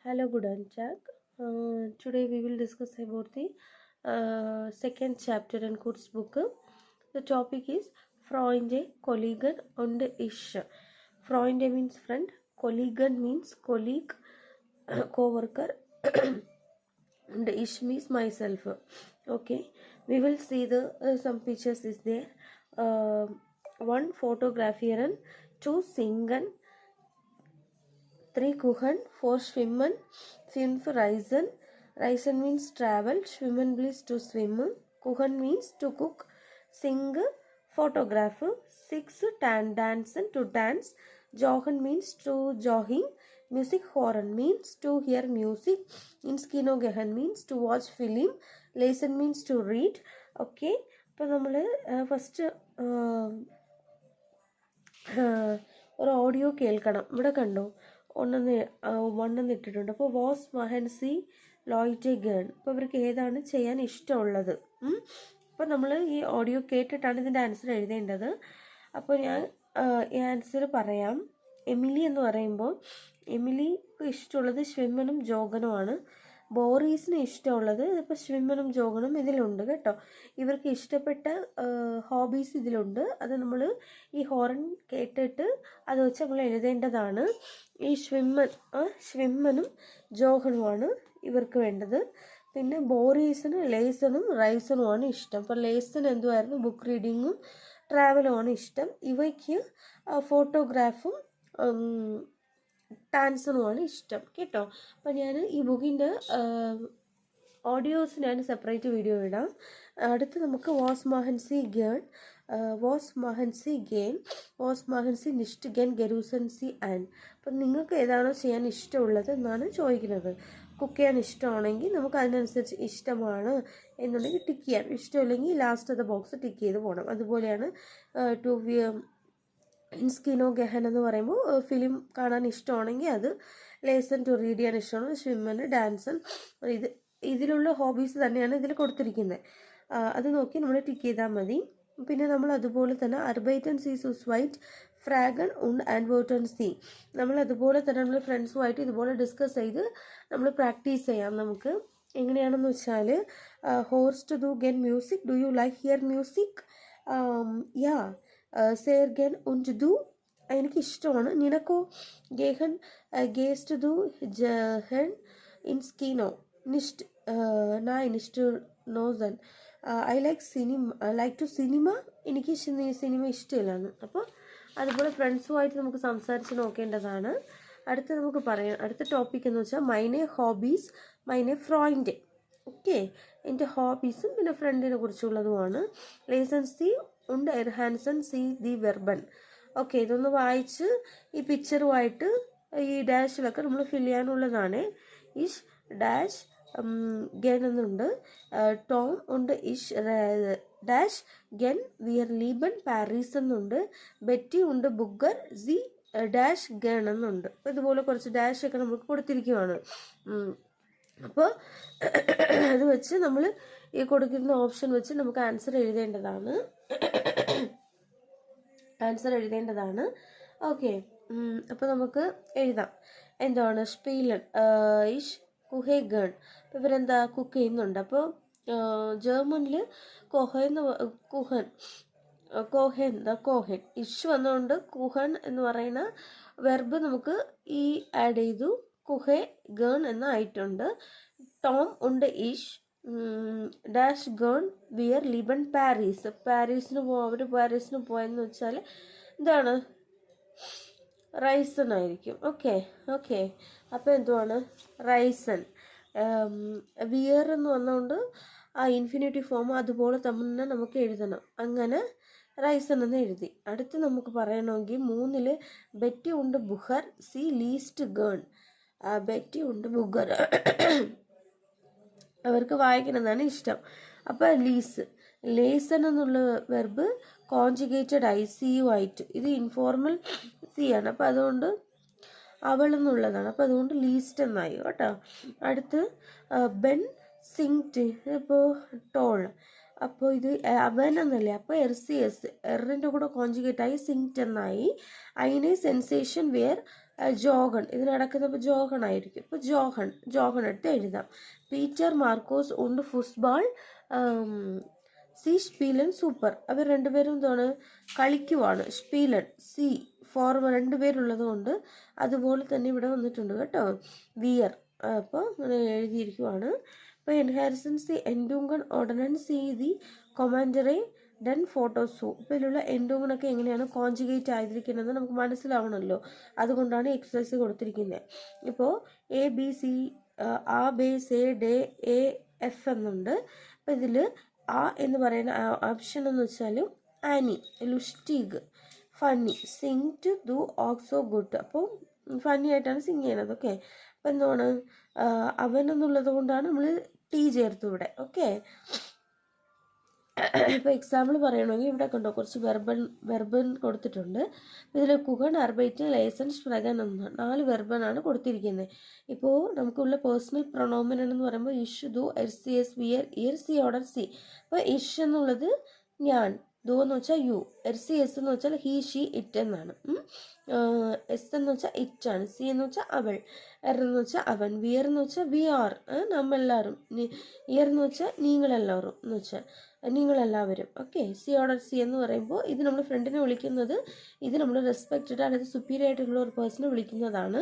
Hello, good and Jack. Today we will discuss about the second chapter in Kurt's book. The topic is Freunde, Kollegen und ich. Freunde means friend, Kollegen means colleague, co-worker, and ich means myself. Okay, we will see the some pictures is there. One fotografieren, two singen, 3 Kuchen, 4 Schwimmen, 5 Reisen. Reisen means travel, Schwimmen means to swim, Kuchen means to cook, sing, photograph, 6 dance to dance, Jochen means to jogging, music horn means to hear music, Inskino gehen means to watch film, listen means to read. Okay, അപ്പോൾ നമ്മൾ first ഒരു audio കേൾക്കണം. ഇവിടെ കണ്ടോ വണ്ണെന്ന് ഇട്ടിട്ടുണ്ട്. അപ്പോൾ was മഹൻസി ലോയിറ്റ് ഗേൺ. അപ്പോൾ ഇവർക്ക് ഏതാണ് ചെയ്യാൻ ഇഷ്ടമുള്ളത്? അപ്പോൾ നമ്മൾ ഈ ഓഡിയോ കേട്ടിട്ടാണ് ഇതിൻ്റെ ആൻസർ എഴുതേണ്ടത്. അപ്പോൾ ഞാൻ ഈ ആൻസർ പറയാം. എമിലി എന്ന് പറയുമ്പോൾ എമിലിക്ക് ഇഷ്ടമുള്ളത് സ്വിമ്മനും ജോഗനുമാണ്. ബോറീസിന് ഇഷ്ടമുള്ളത് ഇപ്പോൾ സ്വിമ്മനും ജോഗനും ഇതിലുണ്ട് കേട്ടോ. ഇവർക്ക് ഇഷ്ടപ്പെട്ട ഹോബീസ് ഇതിലുണ്ട്. അത് നമ്മൾ ഈ ഹോറൻ കേട്ടിട്ട് അത് വെച്ച് നമ്മൾ എഴുതേണ്ടതാണ്. ഈ സ്വിമ്മനും ജോഗനുമാണ് ഇവർക്ക് വേണ്ടത്. പിന്നെ ബോറീസിന് ലേസണും റൈസണുമാണ് ഇഷ്ടം. അപ്പോൾ ലേസൺ എന്തുമായിരുന്നു? ബുക്ക് റീഡിങ്ങും ട്രാവലുമാണ് ഇഷ്ടം. ഇവയ്ക്ക് ഫോട്ടോഗ്രാഫും ഡാൻസറുമാണ് ഇഷ്ടം കേട്ടോ. അപ്പം ഞാൻ ഈ ബുക്കിൻ്റെ ഓഡിയോസ് ഞാൻ സെപ്പറേറ്റ് വീഡിയോ ഇടാം. അടുത്ത് നമുക്ക് വാസ് മഹൻസി ഗേൺ, വാസ് മഹൻസി ഗെയിൻ, വാസ് മഹൻസി നിഷ്ട് ഗെൻ ഗരൂസൻസി ആൻ. അപ്പം നിങ്ങൾക്ക് ഏതാണോ ചെയ്യാൻ ഇഷ്ടമുള്ളത് എന്നാണ് ചോദിക്കുന്നത്. കുക്ക് ചെയ്യാൻ ഇഷ്ടമാണെങ്കിൽ നമുക്ക് അതിനനുസരിച്ച് ഇഷ്ടമാണ് എന്നുണ്ടെങ്കിൽ ടിക്ക് ചെയ്യാം. ഇഷ്ടമില്ലെങ്കിൽ ലാസ്റ്റ് ബോക്സ് ടിക്ക് ചെയ്ത് പോകണം. അതുപോലെയാണ് ടു ഇൻസ്കിനോ ഗഹൻ എന്ന് പറയുമ്പോൾ ഫിലിം കാണാൻ ഇഷ്ടമാണെങ്കിൽ അത്, ലേസൺ ടു റീഡ് ചെയ്യാൻ ഇഷ്ടമാണ്, സ്വിമ്മന്, ഡാൻസൺ. ഇതിലുള്ള ഹോബീസ് തന്നെയാണ് ഇതിൽ കൊടുത്തിരിക്കുന്നത്. അത് നോക്കി നമ്മൾ ടിക്ക് ചെയ്താൽ മതി. പിന്നെ നമ്മൾ അതുപോലെ തന്നെ അർബൈറ്റൻ സീ സുസ്വൈറ്റ് ഫ്രാഗൺ ഉണ്ട് ആൻഡ്വേർട്ടൻ സീ. നമ്മൾ അതുപോലെ തന്നെ നമ്മൾ ഫ്രണ്ട്സുമായിട്ട് ഇതുപോലെ ഡിസ്കസ് ചെയ്ത് നമ്മൾ പ്രാക്ടീസ് ചെയ്യാം. നമുക്ക് എങ്ങനെയാണെന്ന് വെച്ചാൽ ഹോർസ്റ്റ് ഡു ഗെൻ മ്യൂസിക്, do you like hear music? യാ സേർഗൻ ഉണ്ട് ദു, എനിക്ക് ഇഷ്ടമാണ്. നിനക്കോ? ഗേഹൻ ഗേസ്റ്റ് ദു ജഹൻ ഇൻസ്കിനോ നിഷ്ട് നായ് നിഷ്ട് നോസൻ. ഐ ലൈക്ക് ടു സിനിമ, എനിക്ക് സിനിമ ഇഷ്ടമില്ലാന്ന്. അപ്പോൾ അതുപോലെ ഫ്രണ്ട്സുമായിട്ട് നമുക്ക് സംസാരിച്ച് നോക്കേണ്ടതാണ്. അടുത്ത നമുക്ക് പറയാം. അടുത്ത ടോപ്പിക് എന്ന് വെച്ചാൽ മൈനെ ഹോബീസ് മൈനെ ഫ്രോയിൻ്റെ. ഓക്കെ, എൻ്റെ ഹോബീസും പിന്നെ ഫ്രണ്ടിനെ കുറിച്ചുള്ളതുമാണ്. ലേസൻസി ഉണ്ട് എർഹാൻസൺ സി ദി വെർബൻ. ഓക്കെ, ഇതൊന്ന് വായിച്ച് ഈ പിക്ചറുമായിട്ട് ഈ ഡാഷിലൊക്കെ നമ്മൾ ഫിൽ ചെയ്യാനുള്ളതാണ്. ഇഷ് ഡാഷ് ഗെൻ എന്നുണ്ട്, ടോം ഉണ്ട് ഇഷ് ഡാഷ് ഗെൻ വിയർ ലീബൻ പാരീസ് എന്നുണ്ട്, ബെറ്റി ഉണ്ട് ബുഗർ സി ഡാഷ് ഗൺ എന്നുണ്ട്. അപ്പോൾ ഇതുപോലെ കുറച്ച് ഡാഷ് ഒക്കെ നമുക്ക് കൊടുത്തിരിക്കുകയാണ്. അപ്പോൾ അത് വെച്ച് നമ്മൾ ഈ കൊടുക്കുന്ന ഓപ്ഷൻ വെച്ച് നമുക്ക് ആൻസർ എഴുതേണ്ടതാണ്. ഓക്കെ, അപ്പോൾ നമുക്ക് എഴുതാം. എന്താണ്? സ്പീലൻ ഇഷ് കുഹെ ഗൺ. അപ്പോൾ ഇവരെന്താ കുക്ക് ചെയ്യുന്നുണ്ട്. അപ്പോൾ ജർമ്മനിൽ കോഹൻ ഇഷ് വന്നുകൊണ്ട് കുഹൻ എന്ന് പറയുന്ന വെർബ് നമുക്ക് ഈ ആഡ് ചെയ്തു, കുഹെ ഗേൺ എന്നായിട്ടുണ്ട്. ടോം ഉണ്ട് ഇഷ് ഡാഷ് ഗേൺ വിയർ ലിബൺ പാരീസ്. അവർ പാരീസിന് പോയെന്ന് വെച്ചാൽ എന്താണ്? റൈസൺ ആയിരിക്കും. ഓക്കെ അപ്പോൾ എന്തുവാണ്? റൈസൺ. വിയർ എന്ന് വന്നുകൊണ്ട് ആ ഇൻഫിനിറ്റി ഫോം അതുപോലെ തന്നെ നമുക്ക് എഴുതണം. അങ്ങനെ റൈസൺ എന്ന് എഴുതി. അടുത്ത് നമുക്ക് പറയണമെങ്കിൽ 3 ബെറ്റി ഉണ്ട് ബുഹർ സി ലീസ്റ്റ് ഗേൺ. ബെറ്റി ഉണ്ട് ബുഗർ, അവർക്ക് വായിക്കുന്നതാണ് ഇഷ്ടം. അപ്പോൾ ലേസൺ എന്നുള്ള വെർബ് കോൺജുഗേറ്റഡ് ICU ആയിട്ട്, ഇത് ഇൻഫോർമൽ സി ആണ്. അപ്പോൾ അതുകൊണ്ട് അവൾ എന്നുള്ളതാണ്. അപ്പോൾ അതുകൊണ്ട് ലീസ്റ്റ് എന്നായി കേട്ടോ. അടുത്ത് ബെൻ സിങ്റ്റ്, ഇപ്പോൾ ടോൾ. അപ്പോൾ ഇത് അവൻ എന്നല്ലേ, അപ്പോൾ RCS എറിൻ്റെ കൂടെ കോൺജുഗേറ്റ് ആയി സിങ്റ്റ് എന്നായി. അതിനെ സെൻസേഷൻ വെയർ ജോഹൺ ഇത് നടക്കുന്നപ്പോൾ ജോഹൺ ആയിരിക്കും. ഇപ്പോൾ ജോഹൺ എടുത്ത് എഴുതാം. പീറ്റർ, മാർക്കോസ് ഉണ്ട് ഫുട്ബോൾ സി സ്പീലൻ സൂപ്പർ. അവർ രണ്ടുപേരും എന്താണ് കളിക്കുവാണ്. സ്പീലൻ സി ഫോർമ രണ്ടുപേരുള്ളത് കൊണ്ട് അതുപോലെ തന്നെ ഇവിടെ വന്നിട്ടുണ്ട് കേട്ടോ. വിയർ അപ്പോൾ അങ്ങനെ എഴുതിയിരിക്കുവാണ്. അപ്പോൾ എൻഹാരിസൻസ് ദി എൻഡുങ്കൺ ഓർഡിനൻസ് സി ദി കൊമാൻഡറെ ഡെൻ ഫോട്ടോസു. ഇപ്പോൾ ഇതിലുള്ള എൻഡുങ്കണൊക്കെ എങ്ങനെയാണ് കോൺജുഗേറ്റ് ആയിരിക്കുന്നത് നമുക്ക് മനസ്സിലാവണമല്ലോ. അതുകൊണ്ടാണ് എക്സസൈസ് കൊടുത്തിരിക്കുന്നത്. ഇപ്പോൾ എ ബി സി ആ ബേ സേ ഡേ എ എഫ് എന്നുണ്ട്. അപ്പോൾ ഇതിൽ ആ എന്ന് പറയുന്ന ഓപ്ഷൻ എന്ന് വെച്ചാൽ ആനി, ലുസ്റ്റീഗ്, ഫണ്ണി, സിങ് ടു ഡു ഓക്സോ ഗുഡ്. അപ്പോൾ ഫണ്ണി ആയിട്ടാണ് സിങ് ചെയ്യണത്. ഓക്കെ. അപ്പം എന്താണ് അവൻ എന്നുള്ളത് കൊണ്ടാണ് നമ്മൾ ടി ചേർത്തു ഇവിടെ. ഓക്കെ. ഇപ്പോൾ എക്സാമ്പിൾ പറയണമെങ്കിൽ ഇവിടെ കണ്ടോ കുറച്ച് വെർബൻ കൊടുത്തിട്ടുണ്ട്. ഇതിൽ കുഹൺ, അർബൈറ്റ്, ലൈസൻസ്, പ്രഗൻ എന്ന് 4 വെർബനാണ് കൊടുത്തിരിക്കുന്നത്. ഇപ്പോൾ നമുക്കുള്ള പേഴ്സണൽ പ്രൊണോമിൻ എന്ന് പറയുമ്പോൾ ഇഷ്, ദു, എസ്, എസ്, വിയർ, ഇയർ, സി ഓർഡർ സി. അപ്പോൾ ഇഷ് എന്നുള്ളത് ഞാൻ, ദു എന്ന് വെച്ചാൽ യു, എസ് എന്ന് വെച്ചാൽ ഹീ, ഷീ, ഇറ്റ് എന്നാണ്. എസ് എന്ന് വെച്ചാൽ ഇറ്റാണ്, സി എന്ന് വെച്ചാൽ അവൾ, എർ എന്ന് വെച്ചാൽ അവൻ, വിയർ എന്ന് വെച്ചാൽ വി ആർ നമ്മളെല്ലാവരും, ഇയർ എന്ന് വെച്ചാൽ നിങ്ങളെല്ലാവരും എന്ന് വെച്ചാൽ നിങ്ങളെല്ലാവരും. ഓക്കെ. സി ഓർഡർ സി എന്ന് പറയുമ്പോൾ ഇത് നമ്മൾ ഫ്രണ്ടിനെ വിളിക്കുന്നത്, ഇത് നമ്മൾ റെസ്പെക്റ്റഡ് അതായത് സുപ്പീരിയർ ആയിട്ടുള്ള ഒരു പേഴ്സണെ വിളിക്കുന്നതാണ്.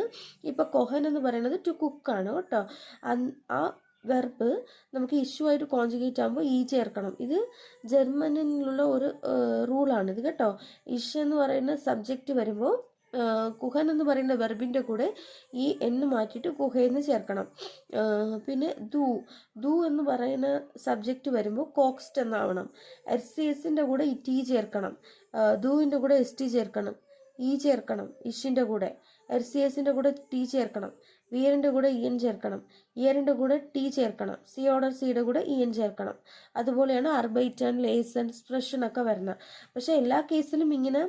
ഇപ്പോൾ കൊഹൻ എന്ന് പറയുന്നത് ടു കുക്കാണ് കേട്ടോ. ആ വെർബ് നമുക്ക് ഇഷ്യൂ ആയിട്ട് കോൺജുഗേറ്റ് ആകുമ്പോൾ ഈ ചേർക്കണം. ഇത് ജർമ്മനിലുള്ള ഒരു റൂളാണ് ഇത് കേട്ടോ. ഇഷ് എന്ന് പറയുന്ന സബ്ജക്റ്റ് വരുമ്പോൾ കുഹൻ എന്ന് പറയുന്ന വെർബിൻ്റെ കൂടെ ഈ എന്ന് മാറ്റിയിട്ട് കുഹയെന്ന് ചേർക്കണം. പിന്നെ ദു എന്ന് പറയുന്ന സബ്ജക്റ്റ് വരുമ്പോൾ കോക്സ്റ്റ് എന്നാവണം. എസിൻ്റെ കൂടെ ഈ ടി ചേർക്കണം. ദുവിൻ്റെ കൂടെ എസ് ടി ചേർക്കണം. ഇ ചേർക്കണം ഇഷിൻ്റെ കൂടെ. എസിൻ്റെ കൂടെ ടി ചേർക്കണം. വിയറിൻ്റെ കൂടെ ഇ എൻ ചേർക്കണം. ഇയറിൻ്റെ കൂടെ ടി ചേർക്കണം. സി ഓർഡർ സിയുടെ കൂടെ ഇ എൻ ചേർക്കണം. അതുപോലെയാണ് അർബൈറ്റൻ, ലേസൺ, എക്സ്പ്രഷൻ ഒക്കെ വരുന്നത്. പക്ഷേ എല്ലാ കേസിലും ഇങ്ങനെ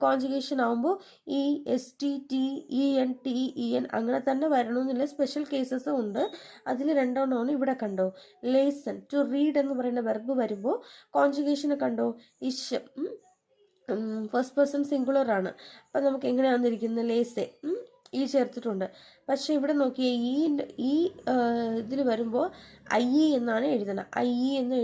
കോൺജുഗേഷൻ ആകുമ്പോൾ E, S T, T, E N, T, E N അങ്ങനെ തന്നെ വരണമെന്നില്ല. സ്പെഷ്യൽ കേസസും ഉണ്ട്. അതിൽ 2 ഇവിടെ കണ്ടോ. ലേസൺ, ടു റീഡ് എന്ന് പറയുന്ന വെർബ് വരുമ്പോൾ കോൺജുഗേഷനെ കണ്ടോ. ഇഷ് ഫസ്റ്റ് പേഴ്സൺ സിംഗുലർ ആണ്. അപ്പം നമുക്ക് എങ്ങനെയാണ് വന്നിരിക്കുന്നത്, ലേസെ ഈ ചേർത്തിട്ടുണ്ട്. പക്ഷേ ഇവിടെ നോക്കിയേ ഈ ഇതിൽ വരുമ്പോൾ ഐ എന്നാണ് എഴുതണം. എന്ന്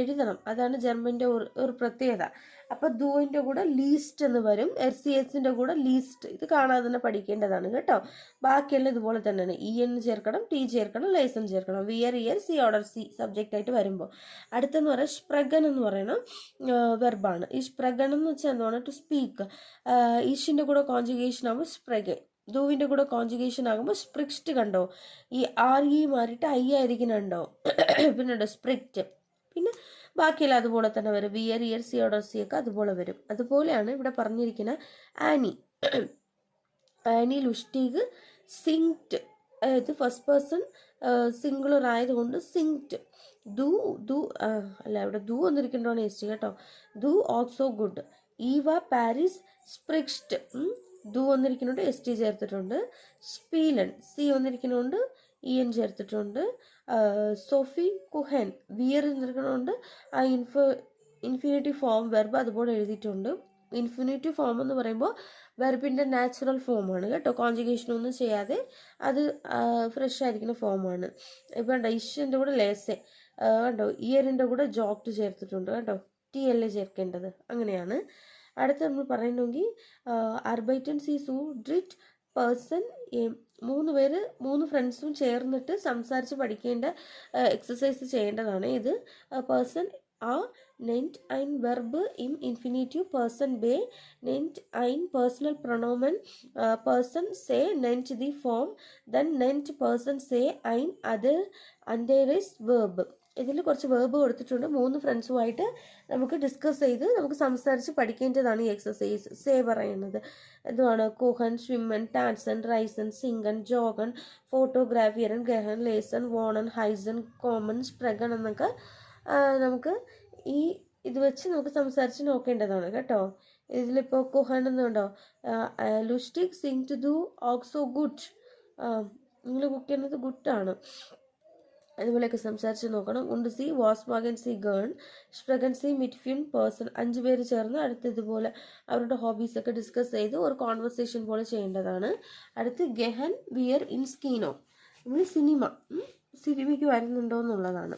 എഴുതണം. അതാണ് ജർമ്മൻ്റെ ഒരു പ്രത്യേകത. അപ്പോൾ ദൂവിൻ്റെ കൂടെ ലീസ്റ്റ് എന്ന് വരും. എസിൻ്റെ കൂടെ ലീസ്റ്റ്. ഇത് കാണാതെ തന്നെ പഠിക്കേണ്ടതാണ് കേട്ടോ. ബാക്കിയെല്ലാം ഇതുപോലെ തന്നെയാണ്. ഇ എന്ന് ചേർക്കണം, ടി ചേർക്കണം, ലൈസൻ ചേർക്കണം. വിയർ, ഇയർ, സി ഓർഡർ സി സബ്ജക്റ്റ് ആയിട്ട് വരുമ്പോൾ. അടുത്തെന്ന് പറയുന്നത് സ്പ്രഗൻ എന്ന് പറയുന്ന വെർബാണ്. ഈ സ്പ്രഗൻ എന്ന് വെച്ചാൽ എന്താണ്, ടു സ്പീക്ക്. ഈഷിൻ്റെ കൂടെ കോൺജുഗേഷൻ ആകുമ്പോൾ സ്പ്രഗൻ. ദൂവിൻ്റെ കൂടെ കോൺജുഗേഷൻ ആകുമ്പോൾ സ്പ്രിക്സ്റ്റ് കണ്ടോ. ഈ ആർ ഇ മാറിയിട്ട് ഐ ആയിരിക്കുന്നുണ്ടോ. പിന്നെ സ്പ്രിക്റ്റ്. പിന്നെ ബാക്കിയെല്ലാം അതുപോലെ തന്നെ വരും. വിയർ, ഇയർ, സി ഓർഡർ സി ഒക്കെ അതുപോലെ വരും. അതുപോലെയാണ് ഇവിടെ പറഞ്ഞിരിക്കുന്ന ആനി. ആനി, ലുസ്റ്റീഗ്, സിങ്ക്റ്റ്. ഇത് ഫസ്റ്റ് പേഴ്സൺ സിംഗുലർ ആയതുകൊണ്ട് സിങ്ക്റ്റ്. ഇവിടെ ദു വന്നിരിക്കുന്നതാണ് എസ് ടി കേട്ടോ. ദു ഓൾസോ ഗുഡ്. ഈവ, പാരീസ്, സ്പ്രിക്സ്റ്റ്. ദു വന്നിരിക്കുന്നുണ്ട്, എസ് ടി ചേർത്തിട്ടുണ്ട്. സ്പീലൻ, സി വന്നിരിക്കുന്നുണ്ട്, ഇ എൻ ചേർത്തിട്ടുണ്ട്. സോഫി, കുഹൻ, വിയർ എന്നിരിക്കുന്നുണ്ട്. ആ ഇൻഫിനിറ്റീവ് ഫോം വെർബ് അതുപോലെ എഴുതിയിട്ടുണ്ട്. ഇൻഫിനിറ്റീവ് ഫോം എന്ന് പറയുമ്പോൾ വെർബിൻ്റെ നാച്ചുറൽ ഫോമാണ് കേട്ടോ. കോൺജുഗേഷനൊന്നും ചെയ്യാതെ അത് ഫ്രഷ് ആയിരിക്കുന്ന ഫോമാണ്. ഇപ്പം കണ്ടോ, ഇഷിൻ്റെ കൂടെ ലേസെ കണ്ടോ. ഇയറിൻ്റെ കൂടെ ജോക്ട് ചേർത്തിട്ടുണ്ട് കേട്ടോ. ടി അല്ലേ ചേർക്കേണ്ടത്. അങ്ങനെയാണ്. അടുത്ത് നമ്മൾ പറയണമെങ്കിൽ അർബൈറ്റൻ സി സു ഡ്രിറ്റ് പേഴ്സൺ. 3 ഫ്രണ്ട്സും ചേർന്നിട്ട് സംസാരിച്ച് പഠിക്കേണ്ട എക്സസൈസ് ചെയ്യേണ്ടതാണ് ഇത്. പേഴ്സൺ ആ nennt ein Verb im Infinitiv, Person be nennt ein personal pronomen, person say nennt the form, then nennt person say ein anderes verb. ഇതിൽ കുറച്ച് വേർബ് കൊടുത്തിട്ടുണ്ട്. 3 ഫ്രണ്ട്സുമായിട്ട് നമുക്ക് ഡിസ്കസ് ചെയ്ത് നമുക്ക് സംസാരിച്ച് പഠിക്കേണ്ടതാണ് ഈ എക്സസൈസ്. സേ പറയുന്നത് എന്തുവാണ്, കോഹൻ, സ്വിമ്മൻ, ടാൻസൺ, റൈസൺ, സിംഗൻ, ജോഗൻ, ഫോട്ടോഗ്രാഫിയറൻ, ഗഹൻ, ലേസൺ, വോണൻ, ഹൈസൺ, കോമൺ, സ്പ്രഗൺ എന്നൊക്കെ നമുക്ക് ഈ ഇത് വെച്ച് നമുക്ക് സംസാരിച്ച് നോക്കേണ്ടതാണ് കേട്ടോ. ഇതിലിപ്പോൾ കോഹൻ എന്നുണ്ടോ, ലുസ്റ്റിക്, സിങ് ടു ഡു ഓക്സോ ഗുഡ്. നിങ്ങൾ കുക്ക് ചെയ്യുന്നത് ഗുഡാണ്. അതുപോലെയൊക്കെ സംസാരിച്ച് നോക്കണം. ഉണ്ട് സി വാസ് മകൻ സി ഗേൺ സ്പ്രഗൻ സി മിറ്റ്ഫ്യൂൺ പേഴ്സൺ. 5 പേര് ചേർന്ന് അടുത്ത് ഇതുപോലെ അവരുടെ ഹോബീസൊക്കെ ഡിസ്കസ് ചെയ്ത് ഒരു കോൺവെർസേഷൻ പോലെ ചെയ്യേണ്ടതാണ്. അടുത്ത് ഗെഹൻ വിയർ ഇൻ സ്കീനോ, നമ്മൾ സിനിമയ്ക്ക് വരുന്നുണ്ടോ എന്നുള്ളതാണ്.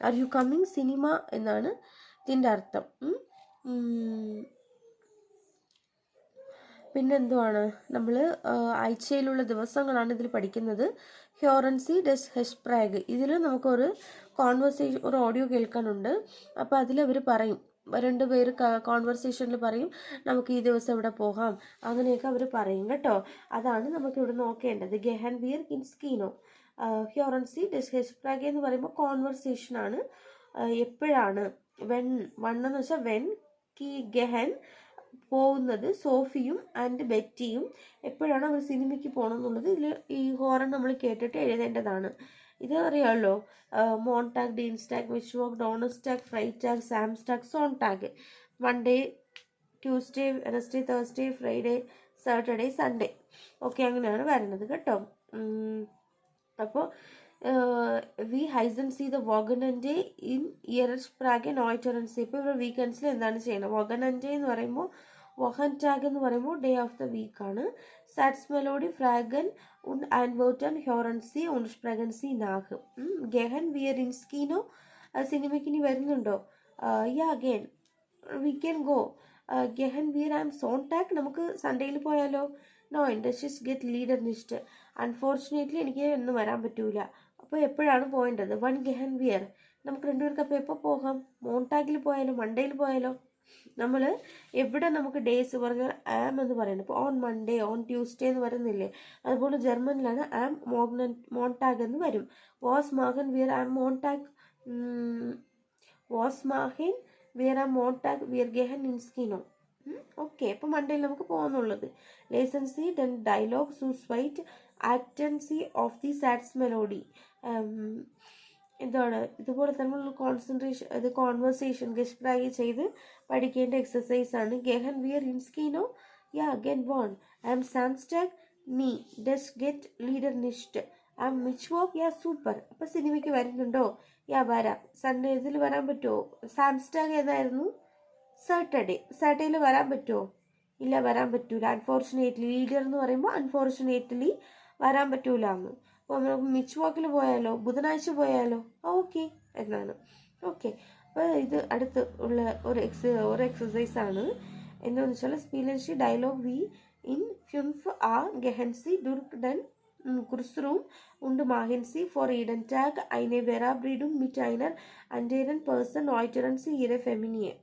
ആർ യു കമ്മിങ് സിനിമ എന്നാണ് ഇതിൻ്റെ അർത്ഥം. പിന്നെന്തുവാണ്, നമ്മൾ ആഴ്ചയിലുള്ള ദിവസങ്ങളാണ് ഇതിൽ പഠിക്കുന്നത്. ഹ്യോറൻസി ഡെസ് ഹെഷ്പ്രാഗ്, ഇതിൽ നമുക്കൊരു കോൺവെർസേഷൻ, ഒരു ഓഡിയോ കേൾക്കാനുണ്ട്. അപ്പോൾ അതിലവർ പറയും, 2 പേര് കോൺവെർസേഷനിൽ പറയും നമുക്ക് ഈ ദിവസം ഇവിടെ പോകാം, അങ്ങനെയൊക്കെ അവർ പറയും കേട്ടോ. അതാണ് നമുക്കിവിടെ നോക്കേണ്ടത്. ഗെഹൻ വിയർ ഇൻ സ്കീനോ, ഹ്യോറൻസി ഡെസ് ഹെഷ്പ്രാഗ് എന്ന് പറയുമ്പോൾ കോൺവെർസേഷനാണ്. എപ്പോഴാണ്, വണ്ണെന്ന് വെച്ചാൽ വെൻ, ഗെഹൻ പോകുന്നത് സോഫിയും ആൻഡ് ബെറ്റിയും എപ്പോഴാണ് അവർ സിനിമയ്ക്ക് പോകണം എന്നുള്ളത് ഇതിൽ ഈ ഹോറൻ നമ്മൾ കേട്ടിട്ട് എഴുതേണ്ടതാണ്. ഇത് അറിയാമല്ലോ, മോൺടാഗ്, ഡീൻസ്റ്റാഗ്, വിഷ്വോക്ക്, ഡോണസ്റ്റാഗ്, ഫ്രൈറ്റാഗ്, സാംസ്റ്റാഗ്, സോൺടാഗ്. Monday, Tuesday, Wednesday, Thursday, Friday, Saturday, Sunday. Okay, അങ്ങനെയാണ് വരുന്നത് കേട്ടോ. അപ്പോൾ വി ഹൈസൻ സി ദ വോഗനൻഡേ ഇൻ ഇയർസ്പ്രാഗ് നോയ്റ്ററൻസി. ഇപ്പോൾ ഇവിടെ വീക്കെൻഡ്സിൽ എന്താണ് ചെയ്യുന്നത്? വോഗനൻഡേ എന്ന് പറയുമ്പോൾ, വോഹൻ ടാഗ് എന്ന് പറയുമ്പോൾ ഡേ ഓഫ് ദ വീക്കാണ്. സാറ്റ്സ് മെലോഡി ഫ്രാഗൻ und Antworten hören Sie und sprechen Sie nach. Gehen wir ins Kino? സിനിമയ്ക്ക് ഇനി വരുന്നുണ്ടോ? Yeah, again we can go. Gehen wir am Sonntag? നമുക്ക് സൺഡേയിൽ പോയാലോ? No, Industries get leader nicht. Unfortunately എനിക്ക് ഒന്നും വരാൻ പറ്റൂല. അപ്പോൾ എപ്പോഴാണ് പോകേണ്ടത്? വൺ ഗെഹൻ വിയർ. നമുക്ക് 2 പേർക്ക് അപ്പോൾ എപ്പോൾ പോകാം? മോൺടാഗിൽ പോയാലോ, മൺഡേയിൽ പോയാലോ? നമ്മൾ എവിടെ നമുക്ക് ഡേയ്സ് പറഞ്ഞാൽ ആം എന്ന് പറയുന്നത്. ഇപ്പോൾ ഓൺ മൺഡേ, ഓൺ ട്യൂസ്ഡേ എന്ന് പറയുന്നില്ലേ, അതുപോലെ ജർമ്മനിലാണ് ആം മോൺടാഗ് എന്ന് വരും. വാസ് മാഹൻ വിയർ ആം മോൺടാഗ്, വാസ് മാഹിൻ വിയർ ആം മോൺടാഗ് വിയർ ഗെഹൻ ഇൻസ്കിനോ. ഓക്കെ, അപ്പോൾ മൺഡേയിൽ നമുക്ക് പോകാന്നുള്ളത്. ലേസൻസി ഡെൻ ഡയലോഗ് സു സ്വൈറ്റ് ആക്ടൻസി ഓഫ് ദി സാറ്റ്സ് മെലോഡി. എന്താണ്, ഇതുപോലെ തന്നെ കോൺസെൻട്രേഷൻ, ഇത് കോൺവെർസേഷൻ ഗെസ്പ്രാഗ് ചെയ്ത് പഠിക്കേണ്ട എക്സസൈസ് ആണ്. ഗെഹൻ വിയർ ഇൻസ്കിനോ, യാ ഗെൻ വോൺ. ഐ എം സാംസ്റ്റാഗ്, നീ ഡെസ് ഗെറ്റ് ലീഡർ നിഷ്ട്. ഐ എം മിച്ച്വോക്ക്, യാ സൂപ്പർ. അപ്പോൾ സിനിമയ്ക്ക് വരുന്നുണ്ടോ? യാ വരാം. സൺഡേ ഇതിൽ വരാൻ പറ്റുമോ? സാംസ്റ്റാഗ് ഏതായിരുന്നു? സാറ്റർഡേയിൽ വരാൻ പറ്റുമോ? ഇല്ല, വരാൻ പറ്റൂല. അൺഫോർച്ചുനേറ്റ്ലി, ലീഡർ എന്ന് പറയുമ്പോൾ അൺഫോർച്ചുനേറ്റ്ലി വരാൻ പറ്റൂല എന്ന്. അപ്പോൾ നമുക്ക് മിച്ച് വാക്കിൽ പോയാലോ, ബുധനാഴ്ച പോയാലോ? ഓക്കെ എന്നാണ്. ഓക്കെ, അപ്പോൾ ഇത് അടുത്ത് ഉള്ള ഒരു എക്സസൈസ് ആണ്. എന്താണെന്ന് വെച്ചാൽ സ്പീലൻഷി ഡയലോഗ് വി ഇൻ ഫ്യുൻഫ് ആ ഗെഹൻസി ദുർഗ് ഡൻ കുർസ്റൂം ഉണ്ട് മാഹിൻസി ഫോർ ഈഡൻ ടാഗ് ഐനെ വെറാബ്രീഡും മിറ്റ് ഐനർ അൻഡേരൻ പേഴ്സൺ ഓയിറ്ററൻസി ഇരെ ഫെമിനിയെ.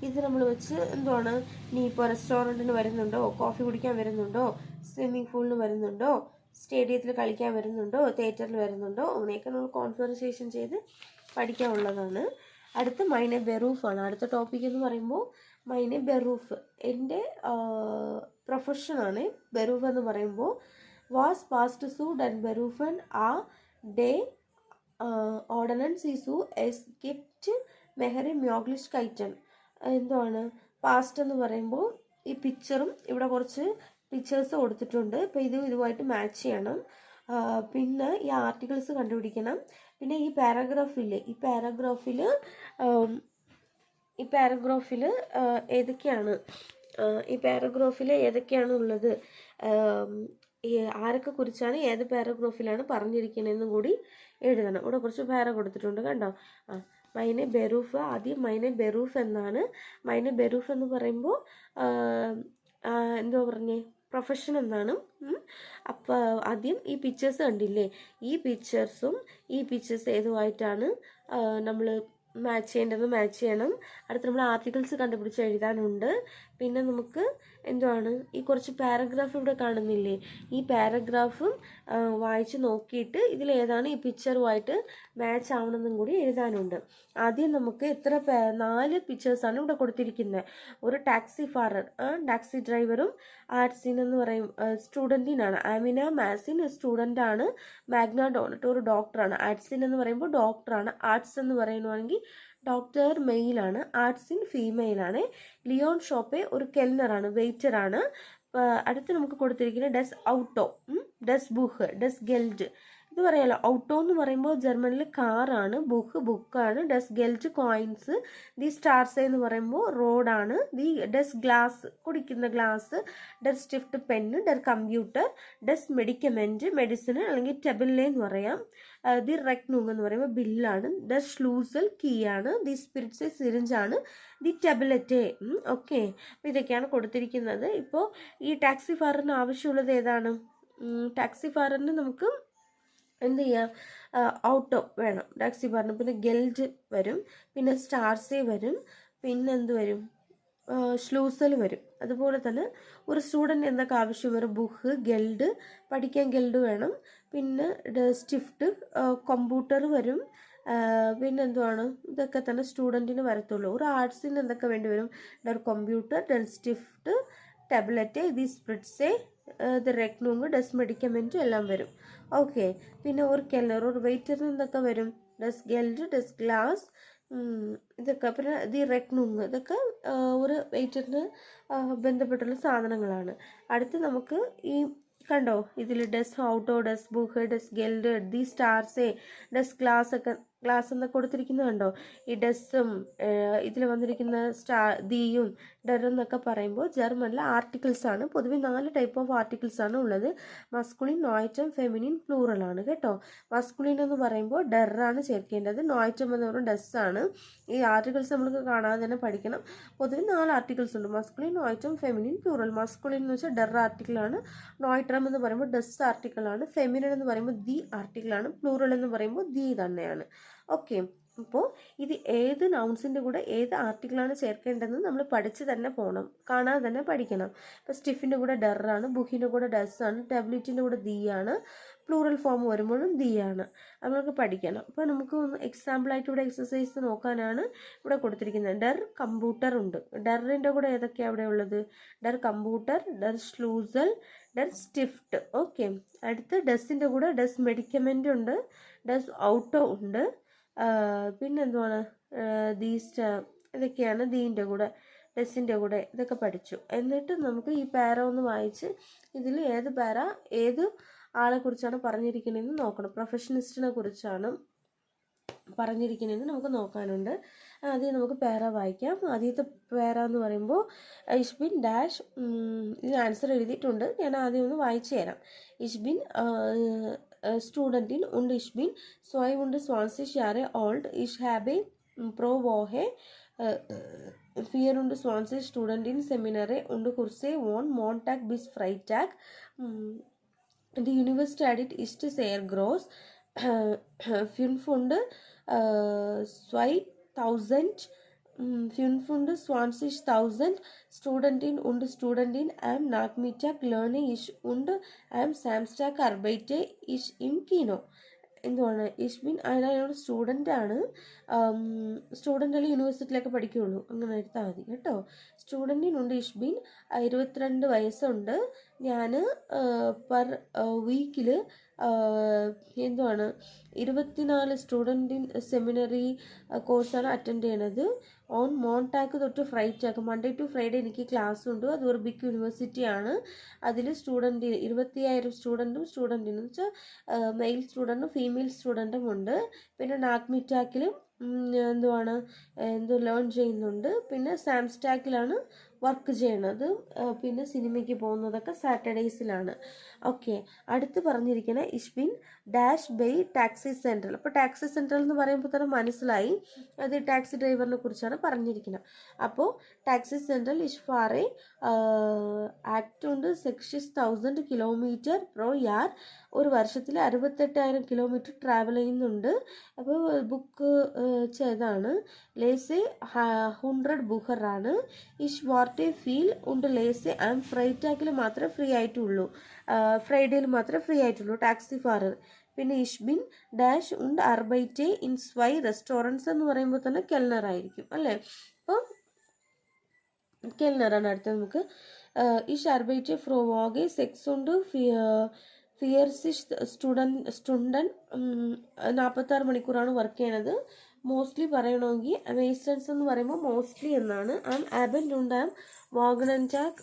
ഇത് നമ്മൾ വെച്ച് എന്താണ്, നീ ഇപ്പോൾ റെസ്റ്റോറൻറ്റിന് വരുന്നുണ്ടോ, കോഫി കുടിക്കാൻ വരുന്നുണ്ടോ, സ്വിമ്മിംഗ് പൂളിന് വരുന്നുണ്ടോ, സ്റ്റേഡിയത്തിൽ കളിക്കാൻ വരുന്നുണ്ടോ, തിയേറ്ററിൽ വരുന്നുണ്ടോ, അങ്ങനെയൊക്കെ നമ്മൾ കോൺവെർസേഷൻ ചെയ്ത് പഠിക്കാനുള്ളതാണ്. അടുത്ത മൈനെ ബെറൂഫാണ്. അടുത്ത ടോപ്പിക് എന്ന് പറയുമ്പോൾ മൈനെ ബെറൂഫ്, എൻ്റെ പ്രൊഫഷനാണ്. ബെറൂഫ് എന്ന് പറയുമ്പോൾ വാസ് പാസ്റ്റ് സു ഡൻ ബെറൂഫൻ ആ ഡേ ഓർഡനൻ സീസു എസ്കിപ്റ്റ് മെഹറി മ്യോഗ്ലിഷ് കൈറ്റൻ. എന്താണ് പാസ്റ്റ് എന്ന് പറയുമ്പോൾ ഈ പിക്ചറും ഇവിടെ കുറച്ച് പിക്ചേഴ്സ് കൊടുത്തിട്ടുണ്ട്. അപ്പോൾ ഇതുമായിട്ട് മാച്ച് ചെയ്യണം. പിന്നെ ഈ ആർട്ടിക്കിൾസ് കണ്ടുപിടിക്കണം. പിന്നെ ഈ പാരഗ്രാഫിൽ ഏതൊക്കെയാണ് ഉള്ളത്, ആരൊക്കെ കുറിച്ചാണ് ഏത് പാരഗ്രാഫിലാണ് പറഞ്ഞിരിക്കുന്നതെന്നും കൂടി എഴുതണം. ഇവിടെ കുറച്ച് പാര കൊടുത്തിട്ടുണ്ട് കണ്ടോ. മൈനെ ബെറൂഫ്, ആദ്യം മൈനെ ബെറൂഫ് എന്നാണ്. മൈനെ ബെറൂഫ് എന്ന് പറയുമ്പോൾ എന്തോ പറഞ്ഞേ, പ്രൊഫഷൻ എന്നാണ്. അപ്പോൾ ആദ്യം ഈ പിക്ചേഴ്സ് കണ്ടില്ലേ, ഈ പിക്ചേഴ്സ് ഏതുമായിട്ടാണ് നമ്മൾ മാച്ച് ചെയ്യണം. അടുത്ത് നമ്മൾ ആർട്ടിക്കിൾസ് കണ്ടുപിടിച്ച് എഴുതാനുണ്ട്. പിന്നെ നമുക്ക് എന്താണ് ഈ കുറച്ച് പാരഗ്രാഫ് ഇവിടെ കാണുന്നില്ലേ, ഈ പാരഗ്രാഫും വായിച്ച് നോക്കിയിട്ട് ഇതിലേതാണ് ഈ പിക്ചറുമായിട്ട് മാച്ച് ആവണമെന്നും കൂടി എഴുതാനുണ്ട്. ആദ്യം നമുക്ക് 4 പിക്ചേഴ്സാണ് ഇവിടെ കൊടുത്തിരിക്കുന്നത്. ഒരു ടാക്സി ഡ്രൈവറും ആർട്സിൻ എന്ന് പറയും സ്റ്റുഡൻറ്റിനാണ്. ആമിന മാസിൻ സ്റ്റുഡൻ്റാണ്. മാഗ്ന ഡോണറ്റ് ഒരു ഡോക്ടറാണ്. ആർട്സിൻ എന്ന് പറയുമ്പോൾ ഡോക്ടറാണ്. ആർട്സ് എന്ന് പറയുകയാണെങ്കിൽ ഡോക്ടർ മെയിലാണ്. ആർട്സിൻ ഫീമെയിലാണ്. ലിയോൺ ഷോപ്പെ ഒരു കെൽനറാണ്, വെയിറ്ററാണ്. അടുത്ത് നമുക്ക് കൊടുത്തിരിക്കുന്നത് ഡസ് ഔട്ടോ, ഡസ് ബുഹ്, ഡസ് ഗെൽറ്റ്. ഇത് പറയാലോ. ഔട്ടോ എന്ന് പറയുമ്പോൾ ജർമ്മനിൽ കാറാണ്, ബുക്ക് ബുക്കാണ്, ഡസ് ഗെൽറ്റ് കോയിൻസ്, ദി സ്റ്റാർസ് എന്ന് പറയുമ്പോൾ റോഡാണ്, ദി ഡസ് ഗ്ലാസ് കുടിക്കുന്ന ഗ്ലാസ്, ഡസ് സ്റ്റിഫ്റ്റ് പെന്ന്, ഡർ കമ്പ്യൂട്ടർ, ഡസ് മെഡിക്കമെൻറ്റ് മെഡിസിൻ അല്ലെങ്കിൽ ടെബിലെ എന്ന് പറയാം, ദി റെക്നൂങ് എന്ന് പറയുമ്പോൾ ബില്ലാണ്, ഡസ് ഷ്ലൂസൽ കീ ആണ്, ദി സ്പിരിറ്റ്സ് സിറിഞ്ചാണ്, ദി ടാബ്ലറ്റ്. ഓക്കെ, അപ്പോൾ ഇതൊക്കെയാണ് കൊടുത്തിരിക്കുന്നത്. ഇപ്പോൾ ഈ ടാക്സി ഫാറിന് ആവശ്യമുള്ളത് ഏതാണ്? ടാക്സി ഫാറിന് നമുക്ക് എന്ത് ചെയ്യാം? ഔട്ടോ വേണം ടാക്സി ഫാറിന്, പിന്നെ ഗെൽറ്റ് വരും, പിന്നെ സ്റ്റാർസേ വരും, പിന്നെ എന്ത് വരും? ഷ്ലൂസൽ വരും. അതുപോലെ തന്നെ ഒരു സ്റ്റുഡൻറ്റ് എന്തൊക്കെ ആവശ്യം വരും? ബുക്ക്, ഗെൽഡ്, പഠിക്കാൻ ഗെൽഡ് വേണം, പിന്നെ സ്റ്റിഫ്റ്റ്, കമ്പ്യൂട്ടർ വരും, പിന്നെ എന്തുവാണ്? ഇതൊക്കെ തന്നെ സ്റ്റുഡൻറ്റിന് വരത്തുള്ളൂ. ഒരു ആർട്സിന് എന്തൊക്കെ വേണ്ടി വരും? ഡർ കമ്പ്യൂട്ടർ, ഡർ സ്റ്റിഫ്റ്റ്, ടാബ്ലറ്റ്, ദി സ്പ്രിറ്റ്സേ, ദ റെക്നൂങ്, ഡസ് മെഡിക്കമെൻറ്റ് എല്ലാം വരും. ഓക്കെ, പിന്നെ ഒരു കെല്ലർ, ഒരു വെയിറ്ററിന് എന്തൊക്കെ വരും? ഡസ് ഗെൽഡ്, ഡസ് ഗ്ലാസ്, ഇതൊക്കെ. പിന്നെ ദി റെക്നൂങ്, ഇതൊക്കെ ഒരു വെയിറ്ററിന് ബന്ധപ്പെട്ടുള്ള സാധനങ്ങളാണ്. അടുത്ത് നമുക്ക് ഈ കണ്ടോ, ഇതിൽ ഡസ് ഔട്ടോ, ഡസ് ബുക്ക്, ഡസ് ഗെൽഡ്, ദി സ്റ്റാർസേ, ഡസ് ഗ്ലാസ് ഒക്കെ, ഗ്ലാസ് എന്നൊക്കെ കൊടുത്തിരിക്കുന്നത് കണ്ടോ? ഈ ഡസ്സും ഇതിൽ വന്നിരിക്കുന്ന ദിയും ഡറും എന്നൊക്കെ പറയുമ്പോൾ ജർമ്മനിലെ ആർട്ടിക്കിൾസ് ആണ്. പൊതുവെ 4 ടൈപ്പ് ഓഫ് ആർട്ടിക്കിൾസ് ആണ് ഉള്ളത്. മസ്കുലിൻ, നോയിറ്റം, ഫെമിനിൻ, പ്ലൂറൽ ആണ് കേട്ടോ. മസ്കുലിൻ എന്ന് പറയുമ്പോൾ ഡറാണ് ചേർക്കേണ്ടത്, നോയിറ്റം എന്ന് പറയുമ്പോൾ ഡസ്സാണ്. ഈ ആർട്ടിക്കിൾസ് നമ്മൾക്ക് കാണാതെ തന്നെ പഠിക്കണം. പൊതുവെ 4 ആർട്ടിക്കിൾസ് ഉണ്ട്: മസ്കുലിൻ, നോയിറ്റം, ഫെമിനിൻ, പ്ലൂറൽ. മസ്കുലിൻ എന്ന് വെച്ചാൽ ഡർ ആർട്ടിക്കിളാണ്, നോയിട്രം എന്ന് പറയുമ്പോൾ ഡസ് ആർട്ടിക്കിളാണ്, ഫെമിനിൻ എന്ന് പറയുമ്പോൾ ദി ആർട്ടിക്കിളാണ്, പ്ലൂറൽ എന്ന് പറയുമ്പോൾ ദി തന്നെയാണ്. ഓക്കെ, അപ്പോൾ ഇത് ഏത് നൗൺസിൻ്റെ കൂടെ ഏത് ആർട്ടിക്കിളാണ് ചേർക്കേണ്ടതെന്ന് നമ്മൾ പഠിച്ച് തന്നെ പോകണം, കാണാതെ തന്നെ പഠിക്കണം. ഇപ്പോൾ സ്റ്റിഫിൻ്റെ കൂടെ ഡറാണ്, ബുക്കിൻ്റെ കൂടെ ഡസ്സാണ്, ടാബ്ലറ്റിൻ്റെ കൂടെ ദി ആണ്, പ്ലൂറൽ ഫോം വരുമ്പോഴും ദി ആണ്. നമ്മൾക്ക് പഠിക്കണം. അപ്പോൾ നമുക്ക് ഒന്ന് എക്സാമ്പിളായിട്ട് ഇവിടെ എക്സസൈസ് നോക്കാനാണ് ഇവിടെ കൊടുത്തിരിക്കുന്നത്. ഡർ കമ്പ്യൂട്ടർ ഉണ്ട്. ഡറിൻ്റെ കൂടെ ഏതൊക്കെയാണ് അവിടെ ഉള്ളത്? ഡർ കമ്പ്യൂട്ടർ, ഡർ ഷ്ലൂസൽ, ഡർ സ്റ്റിഫ്റ്റ്. ഓക്കെ, അടുത്ത് ഡസിൻ്റെ കൂടെ ഡസ് മെഡിക്കമെൻ്റ് ഉണ്ട്, ഡസ് ഔട്ടോ ഉണ്ട്, പിന്നെന്തുവാണ്? ഇതൊക്കെയാണ് ദീൻ്റെ കൂടെ, ഡസിൻ്റെ കൂടെ. ഇതൊക്കെ പഠിച്ചു. എന്നിട്ട് നമുക്ക് ഈ പാര ഒന്ന് വായിച്ച് ഇതിൽ ഏത് പാര ഏത് ആളെ കുറിച്ചാണ് പറഞ്ഞിരിക്കുന്നതെന്ന് നോക്കണം. പ്രൊഫഷനിസ്റ്റിനെ കുറിച്ചാണ് പറഞ്ഞിരിക്കുന്നതെന്ന് നമുക്ക് നോക്കാനുണ്ട്. ആദ്യം നമുക്ക് പാര വായിക്കാം. ആദ്യത്തെ പാര എന്ന് പറയുമ്പോൾ ഇഷ് ബിൻ ഡാഷ്, ഇതിന് ആൻസർ എഴുതിയിട്ടുണ്ട്, ഞാൻ ആദ്യം ഒന്ന് വായിച്ചു തരാം. ഇഷ് bin Studentin und ich bin 22 Jahre alt. Ich habe pro Woche 24 Studentin Seminare und Kurse von Montag bis Freitag. Die Universität ist sehr groß. 25.000 Studentinnen und Studenten am Nachmittag lerne ich und am Samstag arbeite ich im Kino. എന്തുവാണ്? ഇഷ്ബിൻ അയാളൊരു student ആണ്. Student അല്ലെങ്കിൽ യൂണിവേഴ്സിറ്റിയിലൊക്കെ പഠിക്കുകയുള്ളൂ, അങ്ങനെ എടുത്താൽ മതി കേട്ടോ. സ്റ്റുഡൻറ്റിനുണ്ട് ഇഷ്ബിൻ, 22 വയസ്സുണ്ട്. ഞാൻ പെർ വീക്കിൽ എന്തുവാണ് 24 സ്റ്റുഡൻറ്റിൻ സെമിനറി കോഴ്സാണ് അറ്റൻഡ് ചെയ്യണത്. ഓൺ മോൺടാക്ക് തൊട്ട് ഫ്രൈറ്റാക്ക്, മൺഡേ ടു ഫ്രൈഡേ എനിക്ക് ക്ലാസ് ഉണ്ട്. അത് ഒരു ബിഗ് യൂണിവേഴ്സിറ്റിയാണ്. അതിൽ 25,000 സ്റ്റുഡൻറ്റിന് എന്ന് വെച്ചാൽ മെയിൽ സ്റ്റുഡൻറ്റും ഫീമെയിൽ സ്റ്റുഡൻറ്റും ഉണ്ട്. പിന്നെ നാഗ്മിറ്റാക്കിലും ലേൺ ചെയ്യുന്നുണ്ട്. പിന്നെ സാംസ്റ്റാക്കിലാണ് വർക്ക് ചെയ്യണത്. പിന്നെ സിനിമയ്ക്ക് പോകുന്നതൊക്കെ സാറ്റർഡേയ്സിലാണ്. ഓക്കെ, അടുത്ത് പറഞ്ഞിരിക്കുന്ന ഇഷ്ബിൻ ഡാഷ് ബൈ ടാക്സി സെൻട്രൽ. അപ്പോൾ ടാക്സി സെൻട്രൽ എന്ന് പറയുമ്പോൾ തന്നെ മനസ്സിലായി അത് ടാക്സി ഡ്രൈവറിനെ കുറിച്ചാണ് പറഞ്ഞിരിക്കുന്നത്. അപ്പോൾ ടാക്സി സെൻട്രൽ ഇഷ്ഫാറെ ആക്ട് ഉണ്ട് 60,000 കിലോമീറ്റർ പ്രോ യാർ. ഒരു വർഷത്തിൽ 68,000 കിലോമീറ്റർ ട്രാവൽ ചെയ്യുന്നുണ്ട്. അപ്പോൾ ബുക്ക് ചെയ്താണ് ലേസെ 100 ബുഹറാണ്. ഇഷ് വാർട്ടെ ഫീൽ ഉണ്ട് ലേസെ ആം ഫ്രൈറ്റാക്കിൽ മാത്രമേ ഫ്രീ ആയിട്ടുള്ളൂ, ഫ്രൈഡേയിൽ മാത്രമേ ഫ്രീ ആയിട്ടുള്ളൂ ടാക്സി ഫാറർ. പിന്നെ ഇഷ്ബിൻ ഡാഷ് ഉണ്ട് അർബൈറ്റെ ഇൻ സ്വൈ റെസ്റ്റോറൻറ്റ്സ് എന്ന് പറയുമ്പോൾ തന്നെ കെൽനർ ആയിരിക്കും അല്ലേ. അപ്പോൾ കെൽനറാണ് അടുത്തത്. നമുക്ക് ഇഷ് അർബൈറ്റെ ഫ്രോ വോഗെ സെക്സ് ഉണ്ട് ഫിയർസിഷ് സ്റ്റുഡൻ 46 മണിക്കൂറാണ് വർക്ക് ചെയ്യണത്. മോസ്റ്റ്ലി പറയണമെങ്കിൽ അമേസ്റ്റൻസ് എന്ന് പറയുമ്പോൾ മോസ്റ്റ്ലി എന്നാണ്. ആം ആബൻ ഉണ്ട് ആം വാഗണൻറ്റാക്ക്